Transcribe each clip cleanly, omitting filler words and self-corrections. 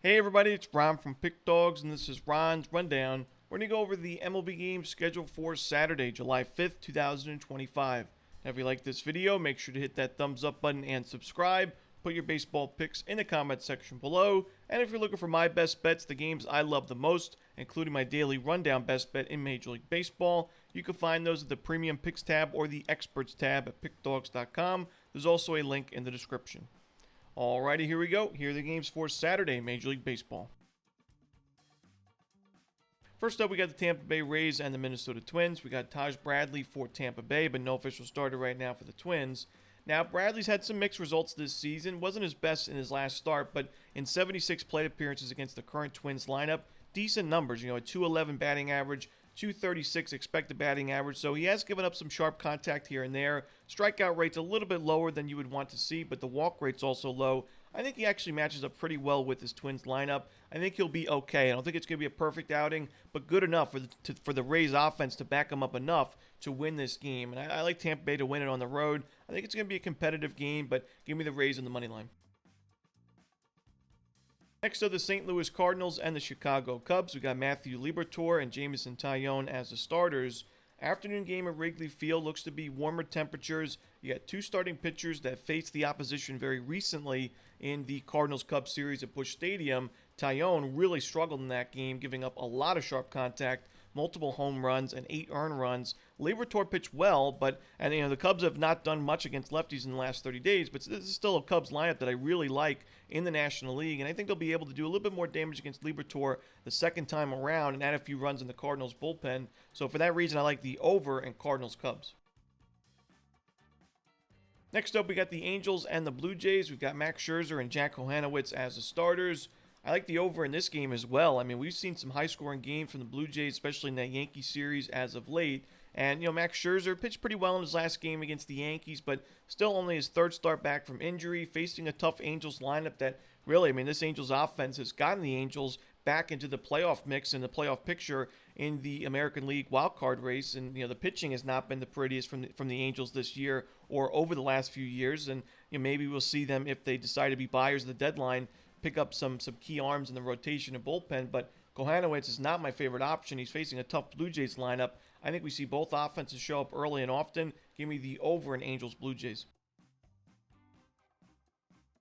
Hey everybody, it's Ron from Pick Dawgz, and this is Ron's Rundown. We're going to go over the MLB games scheduled for Saturday, July 5th, 2025. Now, if you like this video, make sure to hit that thumbs up button and subscribe. Put your baseball picks in the comment section below. And if you're looking for my best bets, the games I love the most, including my daily rundown best bet in Major League Baseball, you can find those at the Premium Picks tab or the Experts tab at pickdawgz.com. There's also a link in the description. Alrighty, here we go. Here are the games for Saturday, Major League Baseball. First up, we got the Tampa Bay Rays and the Minnesota Twins. We got Taj Bradley for Tampa Bay, but no official starter right now for the Twins. Now, Bradley's had some mixed results this season. Wasn't his best in his last start, but in 76 plate appearances against the current Twins lineup, decent numbers. A .211 batting average, .236 expected batting average, so he has given up some sharp contact here and there. Strikeout rate's a little bit lower than you would want to see, but the walk rate's also low. I think he actually matches up pretty well with his Twins lineup. I think he'll be okay. I don't think it's going to be a perfect outing, but good enough for the Rays offense to back him up enough to win this game. And I like Tampa Bay to win it on the road. I think it's going to be a competitive game, but give me the Rays on the money line. Next are the St. Louis Cardinals and the Chicago Cubs. We got Matthew Liberatore and Jameson Taillon as the starters. Afternoon game at Wrigley Field looks to be warmer temperatures. You got two starting pitchers that faced the opposition very recently in the Cardinals-Cubs series at Busch Stadium. Taillon really struggled in that game, giving up a lot of sharp contact, multiple home runs, and 8 earned runs. Liberatore pitched well, but the Cubs have not done much against lefties in the last 30 days, but this is still a Cubs lineup that I really like in the National League, and I think they'll be able to do a little bit more damage against Liberatore the second time around and add a few runs in the Cardinals bullpen. So for that reason, I like the over in Cardinals-Cubs. Next up, we got the Angels and the Blue Jays. We've got Max Scherzer and Jack Kohanowitz as the starters. I like the over in this game as well. I mean, we've seen some high-scoring games from the Blue Jays, especially in that Yankee series as of late. And, Max Scherzer pitched pretty well in his last game against the Yankees, but still only his third start back from injury, facing a tough Angels lineup that really, this Angels offense has gotten the Angels back into the playoff mix and the playoff picture in the American League wildcard race. And, the pitching has not been the prettiest from the Angels this year or over the last few years. And, maybe we'll see them, if they decide to be buyers at the deadline, pick up some key arms in the rotation and bullpen. But Kohanowitz is not my favorite option. He's facing a tough Blue Jays lineup. I think we see both offenses show up early and often. Give me the over in Angels-Blue Jays.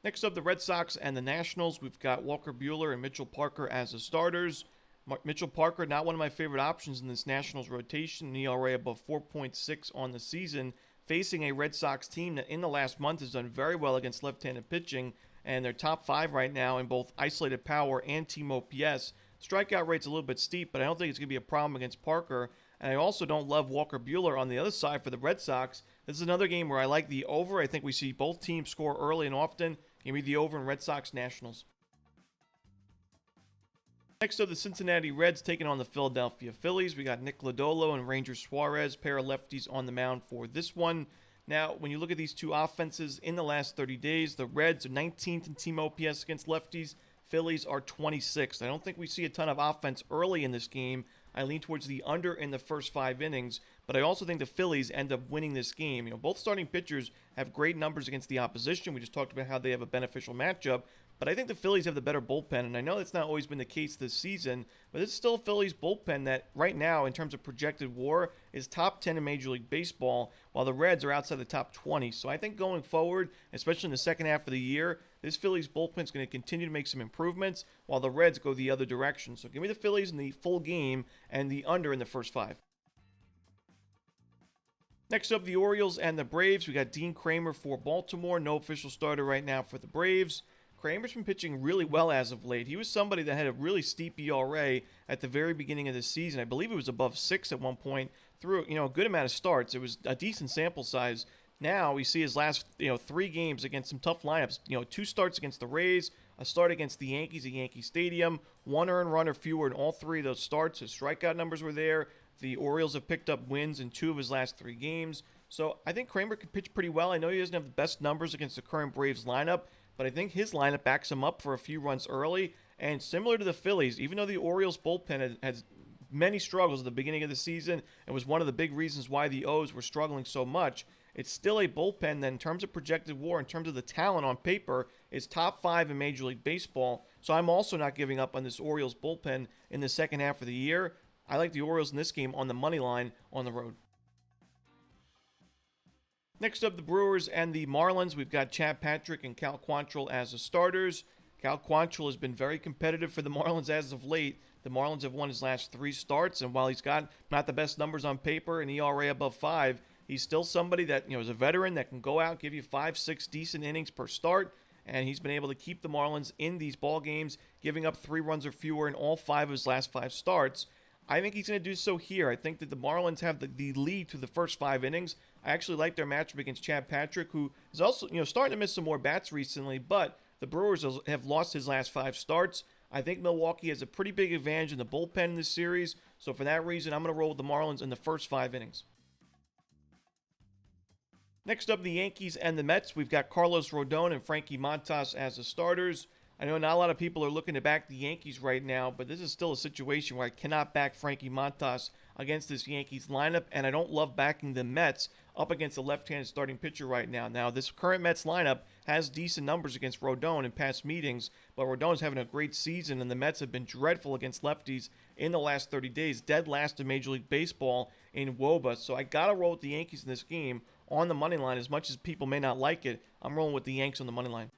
Next up, the Red Sox and the Nationals. We've got Walker Buehler and Mitchell Parker as the starters. Mitchell Parker, not one of my favorite options in this Nationals rotation. An ERA above 4.6 on the season. Facing a Red Sox team that in the last month has done very well against left-handed pitching. And they're top 5 right now in both isolated power and team OPS. Strikeout rate's a little bit steep, but I don't think it's going to be a problem against Parker. And I also don't love Walker Buehler on the other side for the Red Sox. This is another game where I like the over. I think we see both teams score early and often. Give me the over in Red Sox Nationals. Next up, the Cincinnati Reds taking on the Philadelphia Phillies. We got Nick Lodolo and Ranger Suarez, pair of lefties on the mound for this one. Now, when you look at these two offenses in the last 30 days, the Reds are 19th in team OPS against lefties. Phillies are 26th. I don't think we see a ton of offense early in this game. I lean towards the under in the first 5 innings, but I also think the Phillies end up winning this game. Both starting pitchers have great numbers against the opposition. We just talked about how they have a beneficial matchup, but I think the Phillies have the better bullpen, and I know that's not always been the case this season, but it's still a Phillies bullpen that right now, in terms of projected WAR, is top 10 in Major League Baseball, while the Reds are outside the top 20. So I think going forward, especially in the second half of the year, this Phillies bullpen is going to continue to make some improvements, while the Reds go the other direction. So give me the Phillies in the full game and the under in the first 5. Next up, the Orioles and the Braves. We got Dean Kramer for Baltimore. No official starter right now for the Braves. Kramer's been pitching really well as of late. He was somebody that had a really steep ERA at the very beginning of the season. I believe it was above 6 at one point through a good amount of starts. It was a decent sample size. Now we see his last 3 games against some tough lineups. 2 starts against the Rays, a start against the Yankees at Yankee Stadium, 1 earned run or fewer in all 3 of those starts. His strikeout numbers were there. The Orioles have picked up wins in 2 of his last 3 games. So I think Kramer can pitch pretty well. I know he doesn't have the best numbers against the current Braves lineup, but I think his lineup backs him up for a few runs early. And similar to the Phillies, even though the Orioles bullpen has many struggles at the beginning of the season, it was one of the big reasons why the O's were struggling so much. It's still a bullpen that in terms of projected WAR, in terms of the talent on paper, is top 5 in Major League Baseball. So I'm also not giving up on this Orioles bullpen in the second half of the year. I like the Orioles in this game on the money line on the road. Next up, the Brewers and the Marlins. We've got Chad Patrick and Cal Quantrill as the starters. Cal Quantrill has been very competitive for the Marlins as of late. The Marlins have won his last 3 starts, and while he's got not the best numbers on paper, an ERA above 5, he's still somebody that, is a veteran that can go out, give you 5-6 decent innings per start, and he's been able to keep the Marlins in these ball games, giving up 3 runs or fewer in all 5 of his last 5 starts. I think he's going to do so here. I think that the Marlins have the lead to the first 5 innings. I actually like their matchup against Chad Patrick, who is also, starting to miss some more bats recently, but the Brewers have lost his last 5 starts. I think Milwaukee has a pretty big advantage in the bullpen in this series, so for that reason, I'm going to roll with the Marlins in the first 5 innings. Next up, the Yankees and the Mets. We've got Carlos Rodon and Frankie Montas as the starters. I know not a lot of people are looking to back the Yankees right now, but this is still a situation where I cannot back Frankie Montas against this Yankees lineup, and I don't love backing the Mets up against a left-handed starting pitcher right now. Now, this current Mets lineup has decent numbers against Rodon in past meetings, but Rodon's having a great season, and the Mets have been dreadful against lefties in the last 30 days, dead last in Major League Baseball in WOBA. So I got to roll with the Yankees in this game on the money line. As much as people may not like it, I'm rolling with the Yanks on the money line.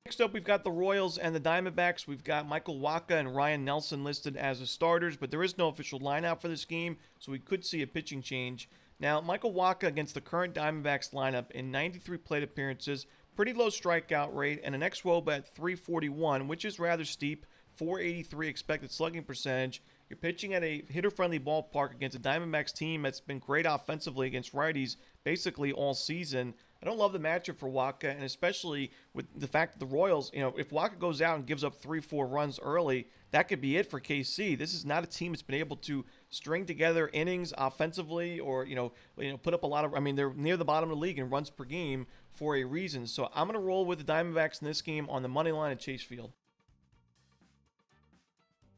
Next up, we've got the Royals and the Diamondbacks. We've got Michael Wacha and Ryan Nelson listed as the starters, but there is no official lineup for this game, so we could see a pitching change. Now, Michael Wacha against the current Diamondbacks lineup in 93 plate appearances, pretty low strikeout rate, and an xWOBA at 341, which is rather steep, 483 expected slugging percentage. You're pitching at a hitter-friendly ballpark against a Diamondbacks team that's been great offensively against righties basically all season. I don't love the matchup for Wacha, and especially with the fact that the Royals, if Wacha goes out and gives up 3-4 runs early, that could be it for KC. This is not a team that's been able to string together innings offensively or, put up a lot of, they're near the bottom of the league in runs per game for a reason. So I'm going to roll with the Diamondbacks in this game on the money line at Chase Field.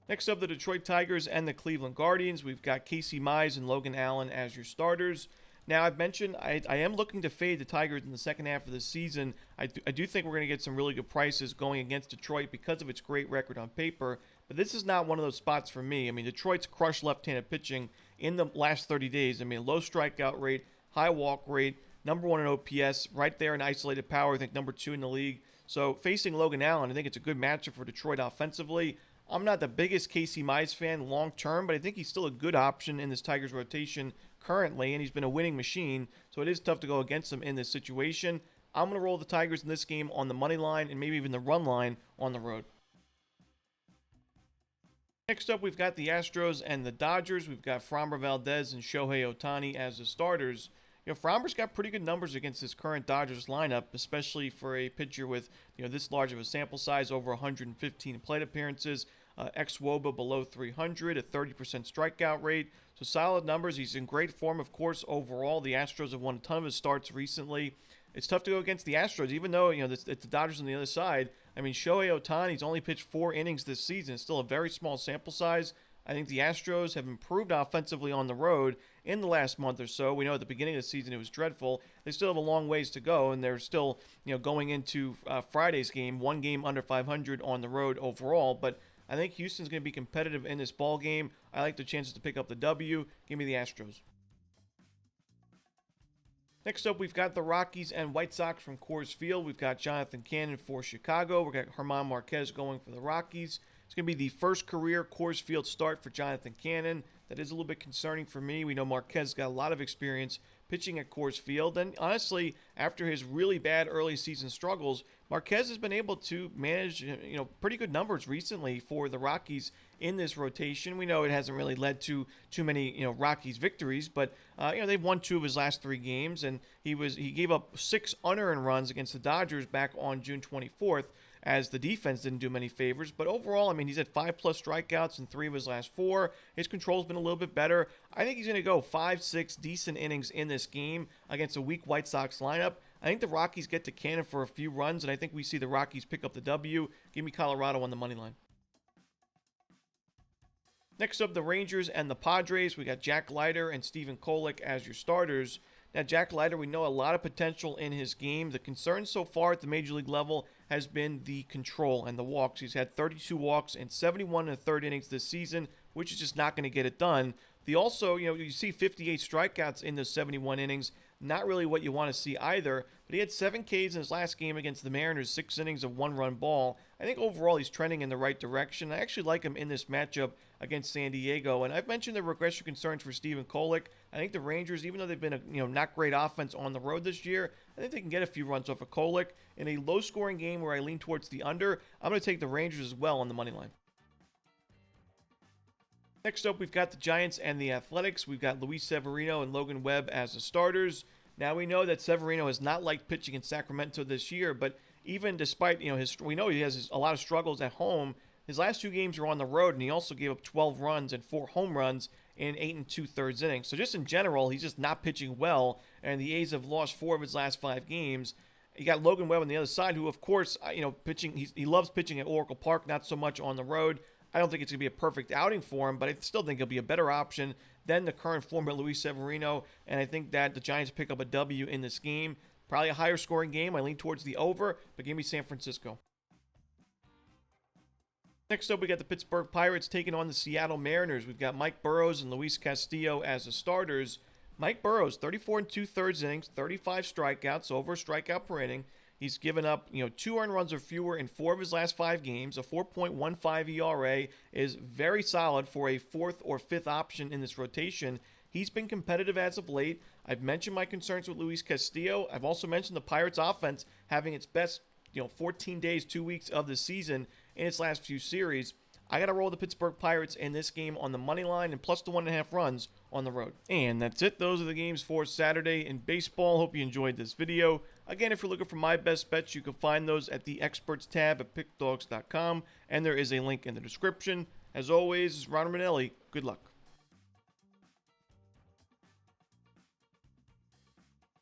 Next up, the Detroit Tigers and the Cleveland Guardians. We've got Casey Mize and Logan Allen as your starters. Now, I've mentioned I am looking to fade the Tigers in the second half of the season. I do think we're going to get some really good prices going against Detroit because of its great record on paper. But this is not one of those spots for me. Detroit's crushed left-handed pitching in the last 30 days. Low strikeout rate, high walk rate, number 1 in OPS, right there in isolated power, I think number 2 in the league. So facing Logan Allen, I think it's a good matchup for Detroit offensively. I'm not the biggest Casey Mize fan long-term, but I think he's still a good option in this Tigers rotation currently, and he's been a winning machine, so it is tough to go against him in this situation. I'm going to roll the Tigers in this game on the money line and maybe even the run line on the road. Next up, we've got the Astros and the Dodgers. We've got Framber Valdez and Shohei Ohtani as the starters. Framber's got pretty good numbers against this current Dodgers lineup, especially for a pitcher with this large of a sample size, over 115 plate appearances, xWOBA below 300, a 30% strikeout rate. So solid numbers. He's in great form, of course, overall. The Astros have won a ton of his starts recently. It's tough to go against the Astros, even though it's the Dodgers on the other side. Shohei Ohtani's only pitched 4 innings this season. It's still a very small sample size. I think the Astros have improved offensively on the road in the last month or so. We know at the beginning of the season it was dreadful. They still have a long ways to go, and they're still, going into Friday's game, 1 game under 500 on the road overall. But I think Houston's going to be competitive in this ball game. I like the chances to pick up the W. Give me the Astros. Next up, we've got the Rockies and White Sox from Coors Field. We've got Jonathan Cannon for Chicago. We've got German Marquez going for the Rockies. It's going to be the first career Coors Field start for Jonathan Cannon. That is a little bit concerning for me. We know Marquez got a lot of experience pitching at Coors Field. And honestly, after his really bad early season struggles, Marquez has been able to manage, pretty good numbers recently for the Rockies in this rotation. We know it hasn't really led to too many, Rockies victories, but they've won 2 of his last 3 games, and he gave up 6 unearned runs against the Dodgers back on June 24th. As the defense didn't do many favors. But overall, he's at 5+ strikeouts in 3 of his last 4. His control's been a little bit better. I think he's going to go 5-6 decent innings in this game against a weak White Sox lineup. I think the Rockies get to Cannon for a few runs, and I think we see the Rockies pick up the W. Give me Colorado on the money line. Next up, the Rangers and the Padres. We got Jack Leiter and Stephen Kolek as your starters. Now, Jack Leiter, we know a lot of potential in his game. The concern so far at the major league level has been the control and the walks. He's had 32 walks and 71 in the third innings this season, which is just not going to get it done. You see 58 strikeouts in those 71 innings. Not really what you want to see either, but he had 7 Ks in his last game against the Mariners, 6 innings of 1-run ball. I think overall he's trending in the right direction. I actually like him in this matchup against San Diego, and I've mentioned the regression concerns for Steven Kolick. I think the Rangers, even though they've been a not great offense on the road this year, I think they can get a few runs off of Kolick. In a low-scoring game where I lean towards the under, I'm going to take the Rangers as well on the money line. Next up, we've got the Giants and the Athletics. We've got Luis Severino and Logan Webb as the starters. Now, we know that Severino has not liked pitching in Sacramento this year, but even despite, we know he has a lot of struggles at home. His last 2 games were on the road, and he also gave up 12 runs and 4 home runs in 8 2/3 innings. So just in general, he's just not pitching well, and the A's have lost 4 of his last 5 games. You got Logan Webb on the other side, who, of course, pitching. He loves pitching at Oracle Park, not so much on the road. I don't think it's going to be a perfect outing for him, but I still think he'll be a better option than the current form of Luis Severino, and I think that the Giants pick up a W in this game. Probably a higher scoring game. I lean towards the over, but give me San Francisco. Next up, we got the Pittsburgh Pirates taking on the Seattle Mariners. We've got Mike Burrows and Luis Castillo as the starters. Mike Burrows, 34 2/3 innings, 35 strikeouts, over a strikeout per inning. He's given up, 2 earned runs or fewer in 4 of his last 5 games. A 4.15 ERA is very solid for a 4th or 5th option in this rotation. He's been competitive as of late. I've mentioned my concerns with Luis Castillo. I've also mentioned the Pirates offense having its best, 14 days, 2 weeks of the season in its last few series. I got to roll the Pittsburgh Pirates in this game on the money line and plus the 1.5 runs on the road. And that's it. Those are the games for Saturday in baseball. Hope you enjoyed this video. Again, if you're looking for my best bets, you can find those at the Experts tab at pickdawgz.com, and there is a link in the description. As always, Romanelli, good luck.